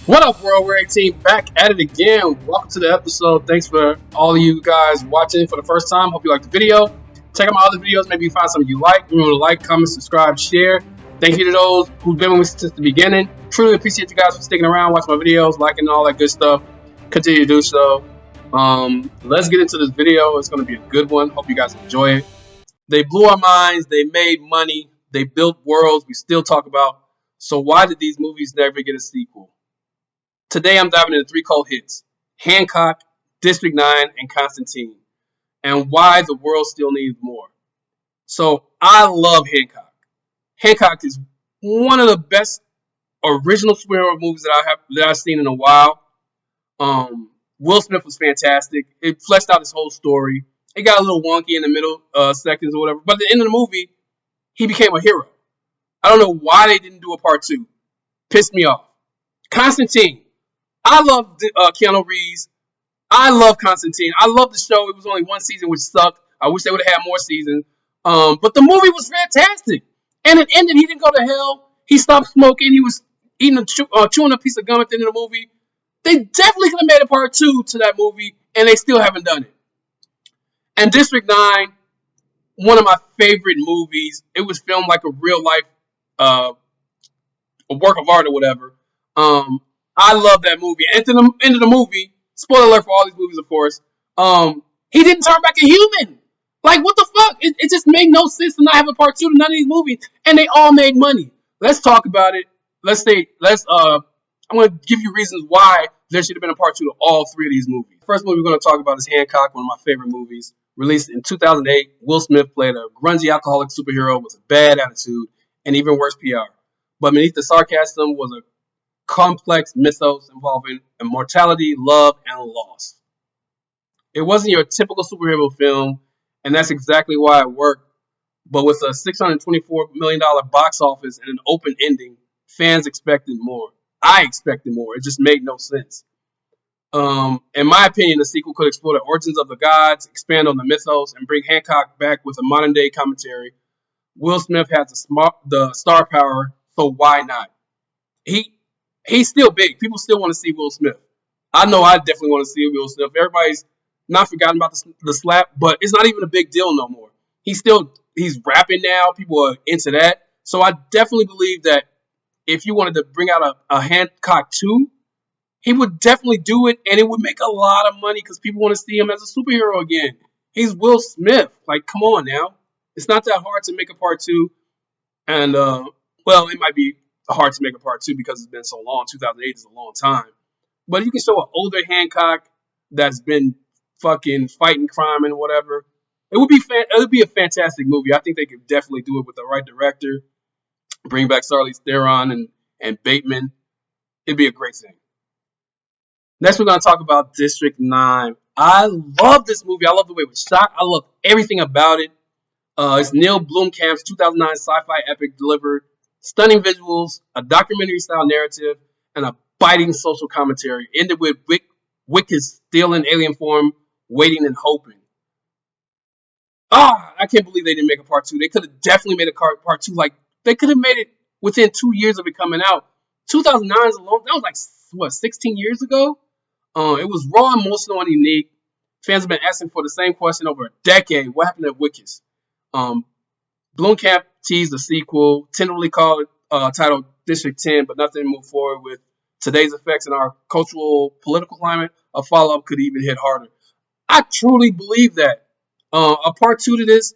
What up, World War 18? Back at it again. Welcome to the episode. Thanks for all of you guys watching for the first time. Hope you liked the video. Check out my other videos. Maybe you find something you like. Remember to like, comment, subscribe, share. Thank you to those who've been with me since the beginning. Truly appreciate you guys for sticking around, watching my videos, liking all that good stuff. Continue to do so. Let's get into this video. It's going to be a good one. Hope you guys enjoy it. They blew our minds. They made money. They built worlds we still talk about. So why did these movies never get a sequel? Today I'm diving into three cult hits: Hancock, District 9, and Constantine, and why the world still needs more. So I love Hancock. Hancock is one of the best original superhero movies that I've seen in a while. Will Smith was fantastic. It fleshed out his whole story. It got a little wonky in the middle seconds or whatever, but at the end of the movie, he became a hero. I don't know why they didn't do a part two. Pissed me off. Constantine. I love Keanu Reeves. I love Constantine. I love the show. It was only one season, which sucked. I wish they would have had more seasons. But the movie was fantastic. And it ended. He didn't go to hell. He stopped smoking. He was eating chewing a piece of gum at the end of the movie. They definitely could have made a part two to that movie, and they still haven't done it. And District 9, one of my favorite movies. It was filmed like a real life, a work of art or whatever. I love that movie. At the end of the movie, spoiler alert for all these movies, of course, he didn't turn back a human. Like, what the fuck? It just made no sense to not have a part two to none of these movies, and they all made money. Let's talk about it. I'm going to give you reasons why there should have been a part two to all three of these movies. The first movie we're going to talk about is Hancock, one of my favorite movies. Released in 2008, Will Smith played a grungy alcoholic superhero with a bad attitude and even worse PR. But beneath the sarcasm was a complex mythos involving immortality, love, and loss. It wasn't your typical superhero film, and that's exactly why it worked. But with a $624 million box office and an open ending, fans expected more. I expected more. It just made no sense. In my opinion, the sequel could explore the origins of the gods, expand on the mythos, and bring Hancock back with a modern-day commentary. Will Smith has the star power, so why not? He's still big. People still want to see Will Smith. I know I definitely want to see Will Smith. Everybody's not forgotten about the slap, but it's not even a big deal no more. He's rapping now. People are into that. So I definitely believe that if you wanted to bring out a Hancock 2, he would definitely do it, and it would make a lot of money because people want to see him as a superhero again. He's Will Smith. Like, come on now. It's not that hard to make a part two. And, it might be hard to make a part two because it's been so long. 2008 is a long time. But you can show an older Hancock that's been fucking fighting crime and whatever. It would be a fantastic movie. I think they could definitely do it with the right director. Bring back Charlize Theron and Bateman. It'd be a great thing. Next, we're going to talk about District 9. I love this movie. I love the way it was shot. I love everything about it. It's Neil Blomkamp's 2009 sci-fi epic delivered stunning visuals, a documentary-style narrative, and a biting social commentary. Ended with Wicked still in alien form, waiting and hoping. I can't believe they didn't make a part two. They could have definitely made a part two. Like, they could have made it within 2 years of it coming out. 2009 is that was like, 16 years ago? It was raw, emotional, and unique. Fans have been asking for the same question over a decade. What happened to Wicked? Blomkamp teased a sequel, tentatively titled District 10, but nothing moved forward with today's effects in our cultural, political climate. A follow-up could even hit harder. I truly believe that. A part two to this,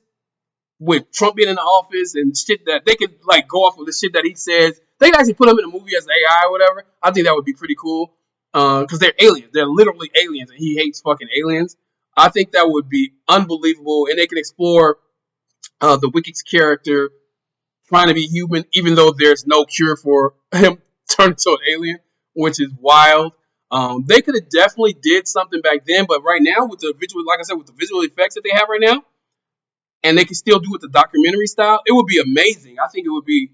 with Trump being in the office and shit that they could like go off of the shit that he says. They could actually put him in a movie as AI or whatever. I think that would be pretty cool. Because they're aliens. They're literally aliens, and he hates fucking aliens. I think that would be unbelievable, and they can explore the Wicked's character trying to be human, even though there's no cure for him turning to an alien, which is wild. They could have definitely did something back then, but right now with the visual, like I said, with the visual effects that they have right now, and they can still do it the documentary style, it would be amazing. I think it would be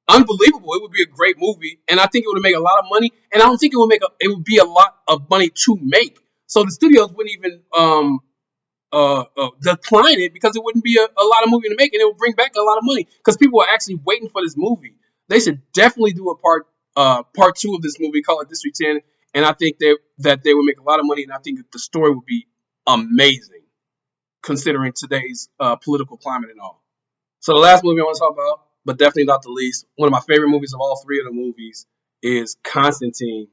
unbelievable. It would be a great movie, and I think it would make a lot of money. And I don't think it would be a lot of money to make. So the studios wouldn't even decline it because it wouldn't be a lot of movie to make, and it would bring back a lot of money because people are actually waiting for this movie. They should definitely do a part part two of this movie called District 10, and I think that they would make a lot of money, and I think that the story would be amazing considering today's political climate and all. So the last movie I want to talk about, but definitely not the least, one of my favorite movies of all three of the movies is Constantine.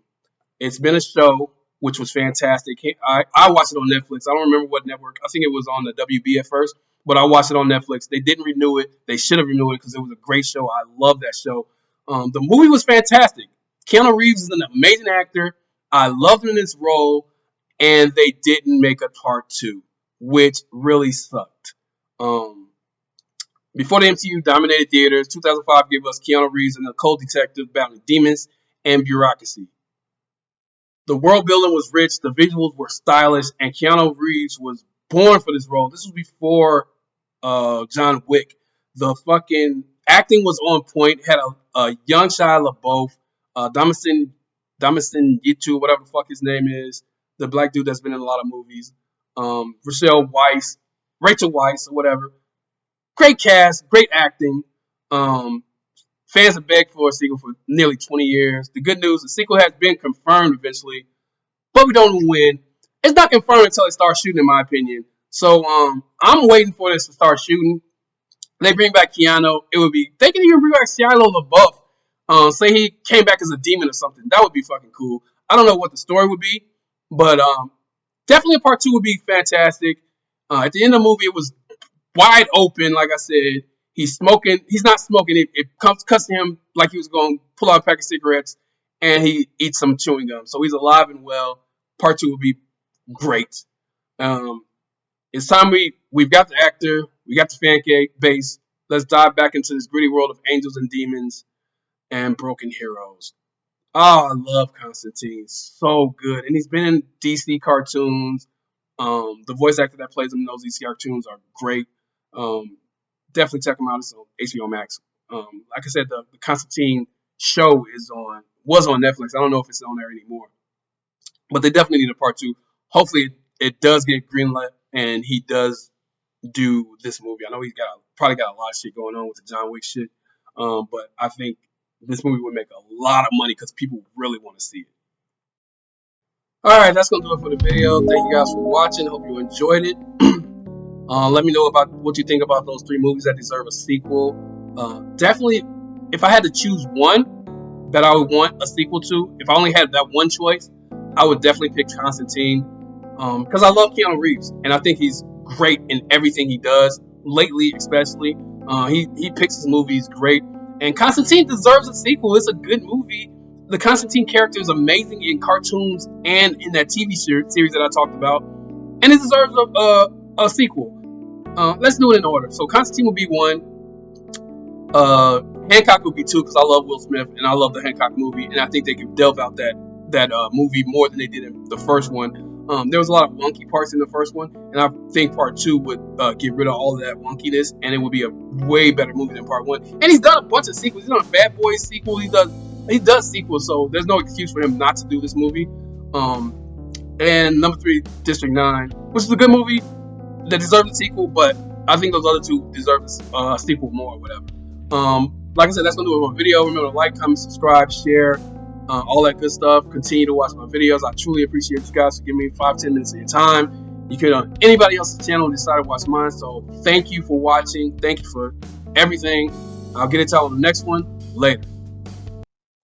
It's been a show which was fantastic. I watched it on Netflix. I don't remember what network. I think it was on the WB at first, but I watched it on Netflix. They didn't renew it. They should have renewed it because it was a great show. I love that show. The movie was fantastic. Keanu Reeves is an amazing actor. I loved him in this role, and they didn't make a part two, which really sucked. Before the MCU dominated theaters, 2005 gave us Keanu Reeves and a cold detective battling demons and bureaucracy. The world building was rich, the visuals were stylish, and Keanu Reeves was born for this role. This was before John Wick. The fucking acting was on point. Had a young Shia LaBeouf, Damison Yitu, whatever the fuck his name is, the black dude that's been in a lot of movies. Rachel Weisz, or whatever. Great cast, great acting. Fans have begged for a sequel for nearly 20 years. The good news, the sequel has been confirmed eventually, but we don't know when. It's not confirmed until it starts shooting, in my opinion. So I'm waiting for this to start shooting. They bring back Keanu. They can even bring back Shia LaBeouf. Say he came back as a demon or something. That would be fucking cool. I don't know what the story would be, but definitely a part two would be fantastic. At the end of the movie, it was wide open, like I said. He's smoking. He's not smoking. It cuts to him like he was going to pull out a pack of cigarettes, and he eats some chewing gum. So he's alive and well. Part two would be great. It's time we've got the actor, we got the fan base. Let's dive back into this gritty world of angels and demons and broken heroes. Oh, I love Constantine. So good. And he's been in DC cartoons. The voice actor that plays him in those DC cartoons are great. Definitely check him out. It's on HBO Max. Like I said, the Constantine show was on Netflix. I don't know if it's on there anymore. But they definitely need a part two. Hopefully it does get greenlit and he does do this movie. I know he's probably got a lot of shit going on with the John Wick shit. But I think this movie would make a lot of money because people really want to see it. Alright, that's going to do it for the video. Thank you guys for watching. Hope you enjoyed it. Let me know about what you think about those three movies that deserve a sequel. Definitely, if I had to choose one that I would want a sequel to, if I only had that one choice, I would definitely pick Constantine. Because I love Keanu Reeves, and I think he's great in everything he does, lately especially. He picks his movies great. And Constantine deserves a sequel. It's a good movie. The Constantine character is amazing in cartoons and in that TV series that I talked about. And it deserves a sequel. Let's do it in order. So Constantine will be one. Hancock will be two because I love Will Smith and I love the Hancock movie. And I think they can delve out that movie more than they did in the first one. There was a lot of wonky parts in the first one, and I think part two would get rid of all of that wonkiness, and it would be a way better movie than part one. And he's done a bunch of sequels. He's done a Bad Boys sequel. He does sequels, so there's no excuse for him not to do this movie. And number 3, District 9, which is a good movie that deserves a sequel, but I think those other two deserve a sequel more or whatever. Like I said, that's going to do it for my video. Remember to like, comment, subscribe, share, all that good stuff. Continue to watch my videos. I truly appreciate you guys for giving me 5-10 minutes of your time. You could on anybody else's channel and decide to watch mine. So thank you for watching. Thank you for everything. I'll get it to y'all on the next one. Later.